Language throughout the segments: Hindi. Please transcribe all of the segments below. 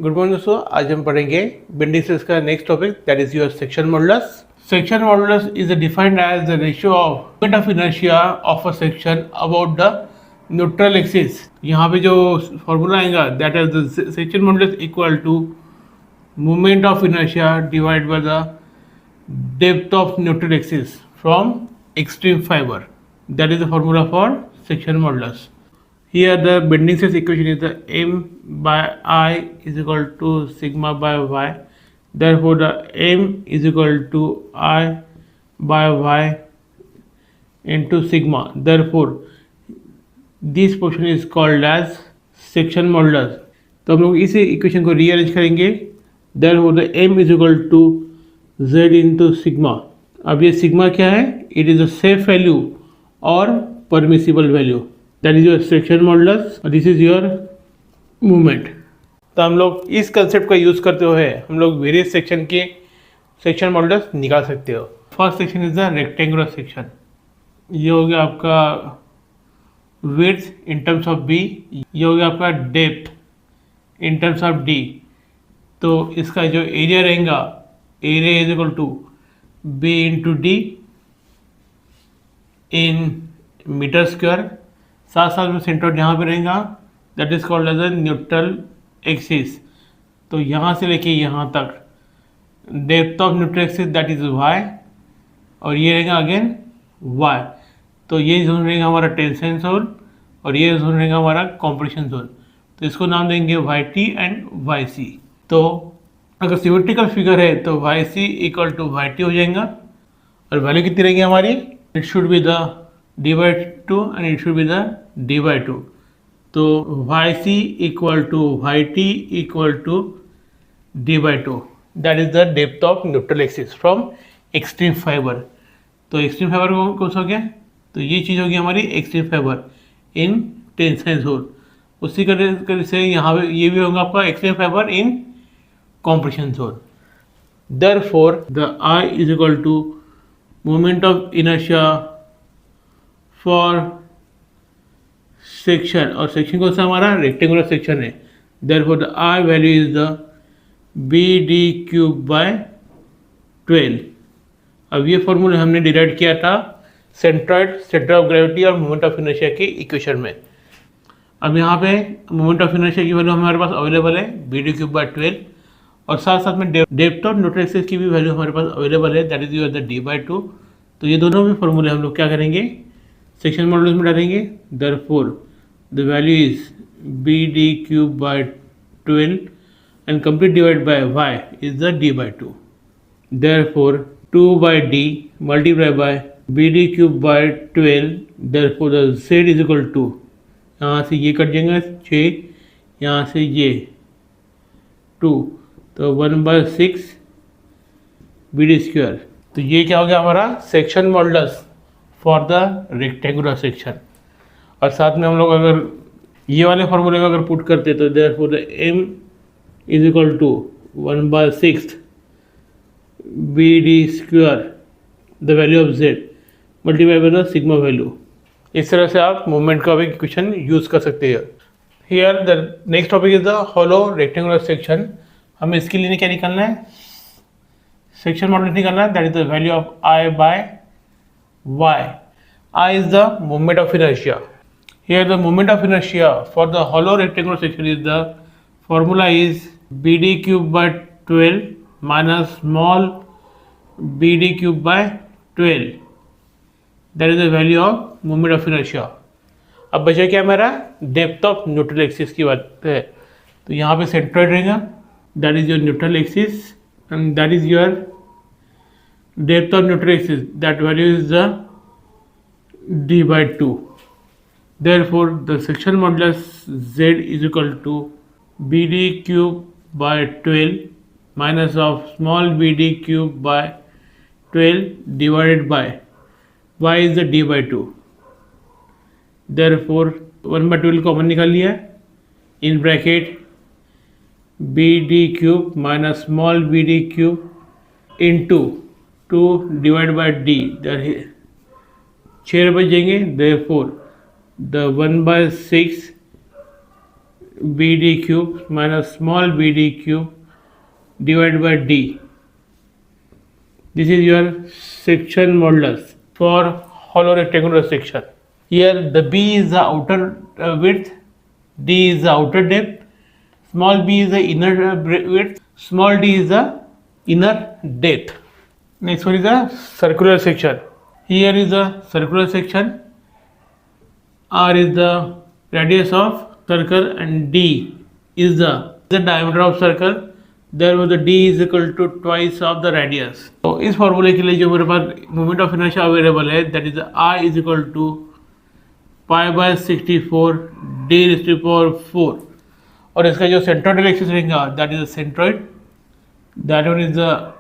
गुड मॉर्निंग दोस्तों, आज हम पढ़ेंगे बेंडिंग स्ट्रेस का next topic, that is your section modulus. Section modulus is defined as the ratio of moment of inertia of a section about the neutral axis. यहाँ पे जो फॉर्मूला आएगा that is the section modulus equal to moment of inertia divide by the depth of neutral axis from extreme fibre. That is the formula for section modulus. Here the bending stress equation is the m by I is equal to sigma by y. Therefore the m is equal to I by y into sigma. Therefore this portion is called as section modulus. तो हम लोग इस इक्वेशन को रीअरेंज करेंगे. Therefore the m is equal to z into sigma. अब ये सिग्मा क्या है? It is a safe value और permissible value, that is your section modulus और दिस इज योर मूवमेंट. तो हम लोग इस कंसेप्ट का यूज़ करते हुए हम लोग वेरियस सेक्शन के सेक्शन मॉडुलस निकाल सकते हो. First section is the rectangular section. ये हो गया आपका width in terms of B, ये हो गया आपका depth in terms of D. तो इसका जो एरिया रहेगा, area is equal to B into D in metre square. साथ साथ में सेंटर यहाँ पे रहेगा, that is called as a neutral axis. तो यहाँ से लेके यहाँ तक depth of neutral axis that is Y, और ये रहेगा अगेन वाई. तो ये जोन रहेगा हमारा टेंशन जोन और ये जोन रहेगा हमारा कॉम्प्रेशन जोन. तो इसको नाम देंगे Y T and Y C. तो अगर सिमेट्रिकल फिगर है तो Y C equal to Y T हो जाएगा. और वैल्यू कितनी रहेगी हमारी? It should be the d by 2 and it should be the d by 2. तो yc equal to yt equal to d by 2. That is the depth of neutral axis from extreme fiber. तो extreme fiber कौन सा हो गया? तो ये चीज़ होगी हमारी extreme fiber in tension zone. उसी तरह से यहाँ पे ये भी होगा आपका extreme fiber in compression zone. Therefore the I is equal to moment of inertia for section, और सेक्शन कौन सा हमारा? रेक्टेंगुलर सेक्शन है. therefore the I value is the BD cube by 12. अब ये फॉर्मूला हमने डिराइव किया था सेंट्रॉइड, सेंटर ऑफ ग्रेविटी और मोमेंट ऑफ इनर्शिया के इक्वेशन में. अब यहाँ पे मोमेंट ऑफ इनर्शिया की वैल्यू हमारे पास अवेलेबल है BD cube by 12, और साथ साथ में डेप्थ ऑफ न्यूट्रल एक्सिस की भी वैल्यू हमारे पास अवेलेबल है, that is your the D by 2. तो ये दोनों भी फॉर्मूले हम लोग क्या करेंगे? सेक्शन मॉडुलस में डालेंगे. Therefore the value is B D cube by 12 and complete divide by Y is the D by 2. Therefore 2 by D multiply by B D cube by 12. Therefore the Z is equal to, यहाँ से ये कट जाएंगे 6, यहाँ से ये 2, तो 1/6 बी डी स्क्वायर. तो ये क्या हो गया हमारा? Section modulus for the rectangular section. और साथ में हम लोग अगर ये वाले फॉर्मूले को अगर पुट करते तो therefore the M is equal to 1/6 B D square the value of Z multiply by the sigma value. इस तरह से आप मूवमेंट का भी इक्वेशन यूज़ कर सकते हैं. Here the next topic is the hollow rectangular section. हमें इसके लिए क्या निकालना है? सेक्शन मॉडुलस निकालना है, that is the value of I by Y. I is the moment of inertia. Here the moment of inertia for the hollow rectangular section is the formula is B D cube by 12 minus small B D cube by 12. That is the value of moment of inertia. अब बचा क्या मेरा? डेप्थ ऑफ न्यूट्रल एक्सिस की बात है. तो यहाँ पे सेंट्रॉइड रहेगा, that is your neutral axis, and that is your depth of neutral axis, that value is the d by 2. Therefore the section modulus z is equal to bd cube by 12 minus of small bd cube by 12 divided by y is the d by 2. Therefore 1/12 common निकाल लिया in bracket B D cube minus small B D cube into 2 divide by D, 6 बच जाएंगे. Therefore the 1/6 BD cube minus small BD cube divided by D. This is your section modulus for hollow rectangular section. Here the B is the outer width, D is the outer depth, small b is the inner width, small d is the inner depth. Next one is the circular section. Here is the circular section. R is the radius of circle and D is the diameter of circle. Therefore the D is equal to twice of the radius. तो इस फॉर्मूले के लिए जो मेरे पास मोमेंट ऑफ इनर्शिया अवेलेबल है, that is I is equal to pi by 64 D raise to power 4, और इसका जो सेंट्रोइडल एक्सिस रहेगा that is the centroid, that one is the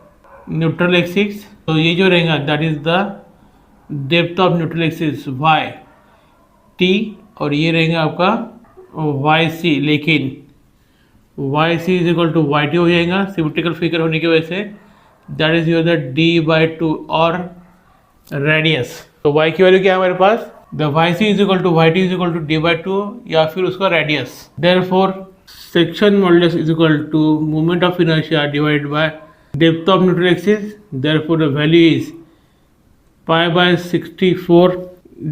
neutral axis. तो ये जो रहेगा that is the depth of neutral axis y t, और ये रहेगा आपका y c. लेकिन Y C is equal to Y T हो जाएगा सिमेट्रिकल फिगर होने की वजह से. That is your the d/2 और रेडियस. तो y की वैल्यू क्या है हमारे पास, the Y C is equal to Y T is equal to d/2 या फिर उसका radius. Therefore section modulus is equal to moment of inertia divided by depth of neutral axis. Therefore the value is pi by 64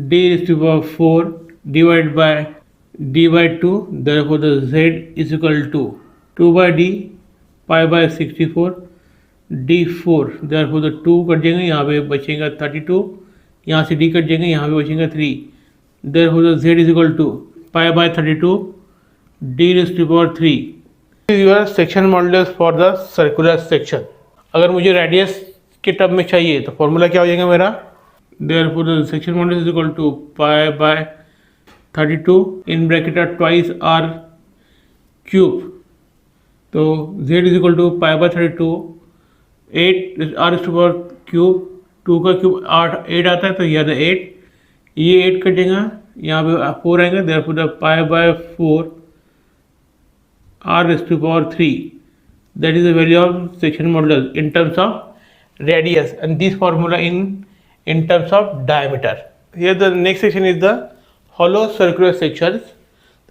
d⁴ divided by d/2. Therefore the z is equal to 2/d pi by 64 d4. Therefore the 2 cut जाएंगे, यहाँ पे बचेगा 32, यहाँ से d कट जाएंगे, यहाँ पे बचेगा 3. Therefore the z is equal to pi by 32 d⁴. This is your section modulus for the circular section. अगर मुझे रेडियस के टर्म में चाहिए तो फॉर्मूला क्या हो जाएगा मेरा, therefore the section modulus is equal to pi by 32 in bracket are twice r cube. तो z is equal to pi by 32 8 r to power cube, 2 का क्यूब 8 आता है, तो यह 8, ये 8 कटेगा, यहाँ पे 4 आएगा. Therefore the pi by 4 r to power 3. That is the value of section modulus in terms of radius and this formula in terms of diameter. Here the next section is the hollow circular sections.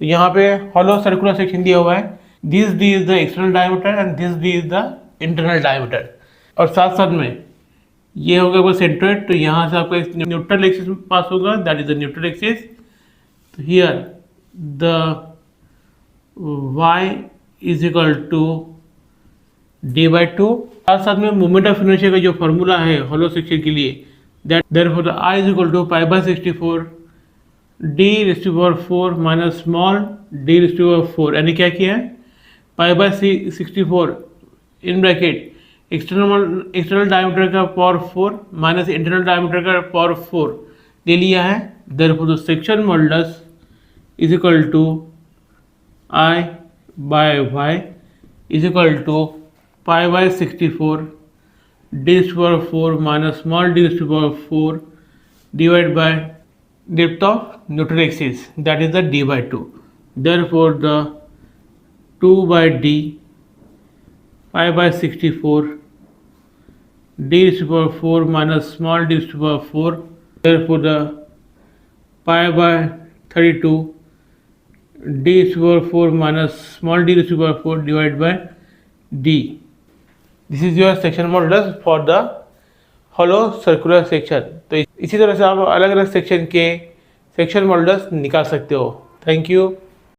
तो यहाँ पे हॉलो सर्कुलर सेक्शन दिया हुआ है. This D is the external diameter and this D is the internal diameter. और साथ साथ में ये होगा आपका सेंट्रोइड. तो यहाँ से आपका न्यूट्रल एक्सिस पास होगा, that is the neutral axis. तो here the y is equal to d/2. साथ साथ में मोमेंट ऑफ इनर्शिया का जो फॉर्मूला है हॉलो सेक्शन के लिए, that therefore the I is equal to pi by 64 d⁴ minus small d⁴. यानी क्या किया है, pi by 64 in bracket external diameter का पावर 4 माइनस इंटरनल डायमीटर का पावर 4 ले लिया है. Therefore the section modulus is equal to I by y is equal to pi by 64 d⁴ minus small d⁴ divide by depth of neutral axis, that is the d/2. Therefore the 2/d pi by 64 d⁴ minus small d⁴. Therefore the pi by 32 d⁴ minus small d⁴ divided by d. This is your section modulus for the hollow circular section. तो इसी तरह से आप अलग अलग सेक्शन के सेक्शन मॉडुलस निकाल सकते हो. Thank you.